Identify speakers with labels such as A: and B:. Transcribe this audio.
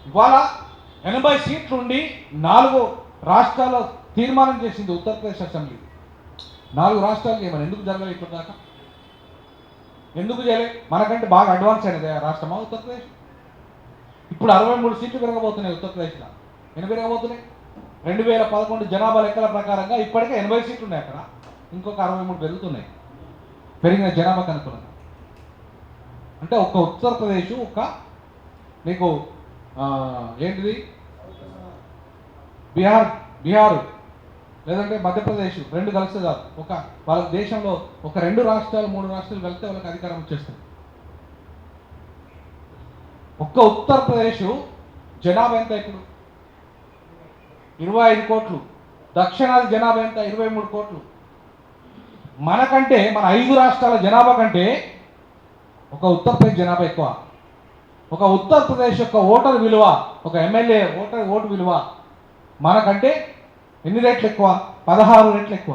A: ఇవాళ 80 సీట్లు ఉండి 4 రాష్ట్రాల్లో తీర్మానం చేసింది ఉత్తరప్రదేశ్ అసెంబ్లీ. 4 రాష్ట్రాలకి ఏమని ఎందుకు జరగలేదు ఇట్లా దాకా? ఎందుకు చేయలేదు? మనకంటే బాగా అడ్వాన్స్ అయినది రాష్ట్రమా ఉత్తరప్రదేశ్? ఇప్పుడు 63 సీట్లు పెరగబోతున్నాయి ఉత్తరప్రదేశ్లో. ఎన్ని పెరగబోతున్నాయి? 2011 జనాభా లెక్కల ప్రకారంగా ఇప్పటికే 80 సీట్లు ఉన్నాయి అక్కడ. ఇంకొక 63 పెరుగుతున్నాయి పెరిగిన జనాభాకు అనుకూలంగా. అంటే ఒక్క ఉత్తరప్రదేశ్ నీకు ఏంటిది బీహార్ లేదంటే మధ్యప్రదేశ్ 2 కలిస్తే కాదు. వాళ్ళ దేశంలో 2 రాష్ట్రాలు 3 రాష్ట్రాలు కలిస్తే వాళ్ళకి అధికారం వచ్చేస్తుంది. ఒక్క ఉత్తరప్రదేశ్ జనాభా ఎంత? ఇప్పుడు 25 కోట్లు. దక్షిణాది జనాభా ఎంత? 23 కోట్లు. మనకంటే మన 5 రాష్ట్రాల జనాభా కంటే ఒక ఉత్తరప్రదేశ్ జనాభా ఎక్కువ. ఒక ఉత్తరప్రదేశ్ యొక్క ఓటర్ విలువ, ఒక ఎమ్మెల్యే ఓటు విలువ మనకంటే ఎన్ని రెట్లు ఎక్కువ? 16 రెట్లు ఎక్కువ.